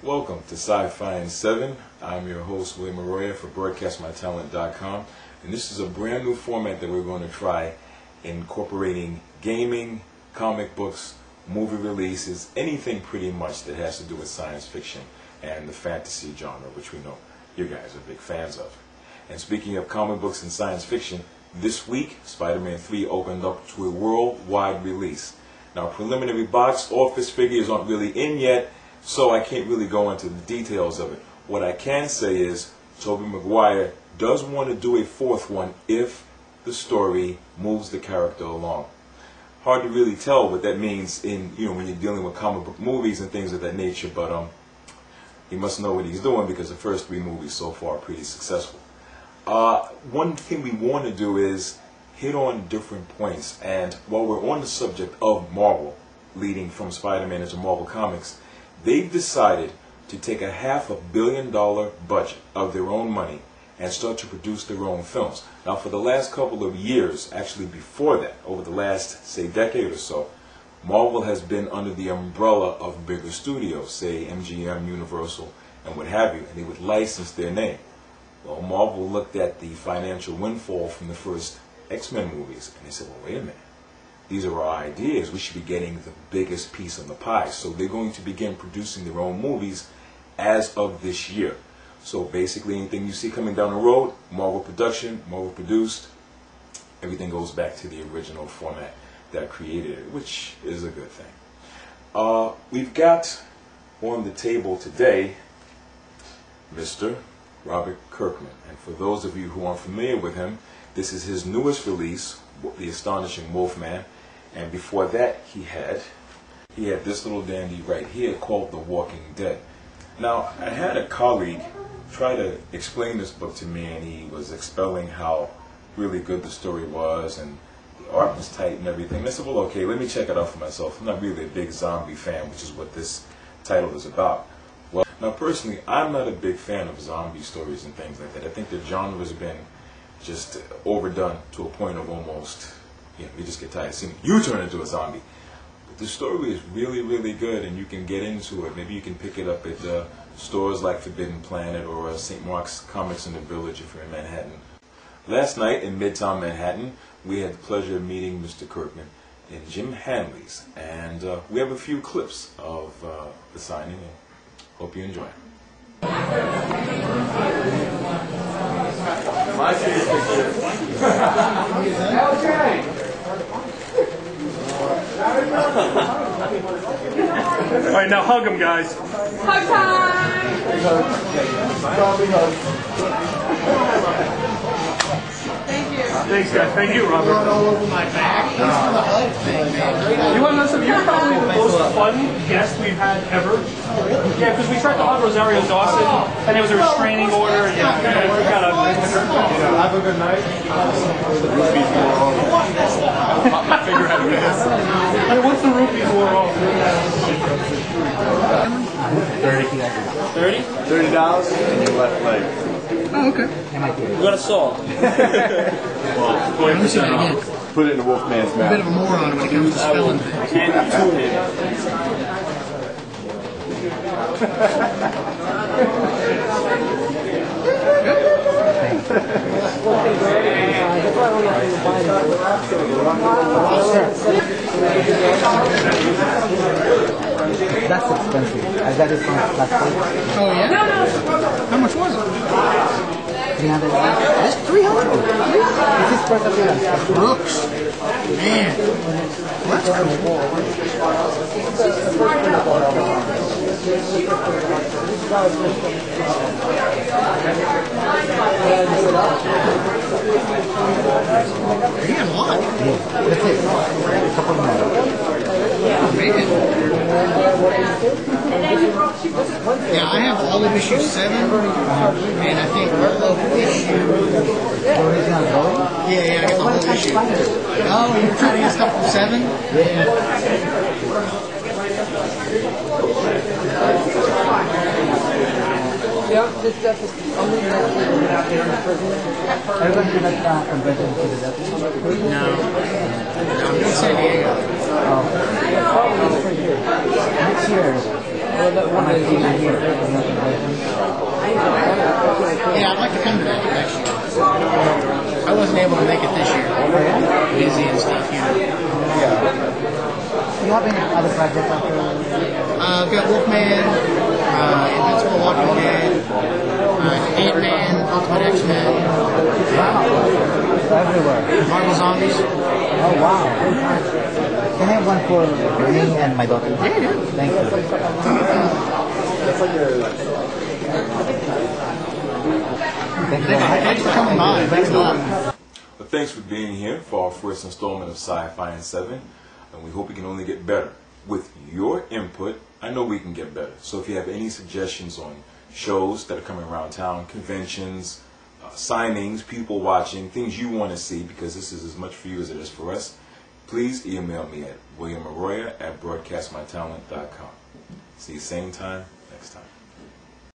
Welcome to Sci-Fi in 7. I'm your host, William Arroyo for BroadcastMyTalent.com, and this is a brand new format that we're going to try, incorporating gaming, comic books, movie releases, anything pretty much that has to do with science fiction and the fantasy genre, which we know you guys are big fans of. And speaking of comic books and science fiction, this week, Spider-Man 3 opened up to a worldwide release. Now, preliminary box office figures aren't really in yet, so I can't really go into the details of it. What I can say is, Tobey Maguire does want to do a fourth one if the story moves the character along. Hard to really tell what that means in, when you're dealing with comic book movies and things of that nature, but he must know what he's doing because the first 3 movies so far are pretty successful. One thing we want to do is hit on different points, and while we're on the subject of Marvel, leading from Spider-Man into Marvel Comics, they've decided to take a $500 million budget of their own money and start to produce their own films. Now, for the last couple of years, actually before that, over the last, say, decade or so, Marvel has been under the umbrella of bigger studios, say MGM, Universal, and what have you, and they would license their name. Well, Marvel looked at the financial windfall from the first X-Men movies, and they said, well, wait a minute. These are our ideas. We should be getting the biggest piece of the pie. So they're going to begin producing their own movies as of this year. So basically anything you see coming down the road, Marvel production, Marvel produced, everything goes back to the original format that created it, which is a good thing. We've got on the table today Mr. Robert Kirkman. And for those of you who aren't familiar with him, this is his newest release, The Astonishing Wolfman. And before that, he had this little dandy right here called The Walking Dead. Now, I had a colleague try to explain this book to me, and he was expelling how really good the story was, and the art was tight and everything. And I said, well, okay, let me check it out for myself. I'm not really a big zombie fan, which is what this title is about. Well, now, personally, I'm not a big fan of zombie stories and things like that. I think the genre has been just overdone to a point of almost, you just get tired of seeing you turn into a zombie. But the story is really, really good, and you can get into it. Maybe you can pick it up at stores like Forbidden Planet or St. Mark's Comics in the Village if you're in Manhattan. Last night in Midtown Manhattan, we had the pleasure of meeting Mr. Kirkman in Jim Hanley's, and we have a few clips of the signing, and hope you enjoy. My favorite picture. All right, now hug him, guys. Hug time! Thank you. Thanks, guys. Thank you, Robert. All over my back. Thanks for the hug thing, man. You want to know something? You're probably the most fun guest we've had ever. Yeah, because we tried to hug Rosario Dawson, and there was a restraining order. And we got a. Have a good night. Figure out who it is. Hey, what's the rupee war off? 30? $30 and your left leg. Oh, okay. We got a saw. Put it in the Wolfman's mouth. A bit of a moron when it comes to spelling things. And two-handed. That's expensive. I got it from last week. Oh yeah? How much was it? $300. This $300? This is perfectly nice. Brooks. Man. That's cool. You got a lot. Yeah. That's it. A couple more. Yeah, I have all of issue 7, and I think all of issue... Yeah, I got the whole issue. Oh, you're trying to get stuff from 7? Yeah. Yeah, this stuff is only out here in the prison. Everyone do like convention to the death? No. I'm in San Diego. Oh. Next year. Am I seeing it here at the convention? Yeah, I'd like to come to that next year. I wasn't able to make it this year. Busy and stuff, you know. Do you have any other projects after? I've got Wolfman, Invincible Walking Dead, Ant-Man, Ultimate X-Men, Everywhere. Marvel Zombies. Oh wow. Can I have one for me and my daughter? Yeah. Thank you. Thank you very much. Thanks for coming by. Thanks a lot. But thanks for being here for our first installment of Sci-Fi in 7, and we hope we can only get better. With your input, I know we can get better. So if you have any suggestions on shows that are coming around town, conventions, signings, people watching, things you want to see, because this is as much for you as it is for us, please email me at williamarroya@broadcastmytalent.com. See you same time next time.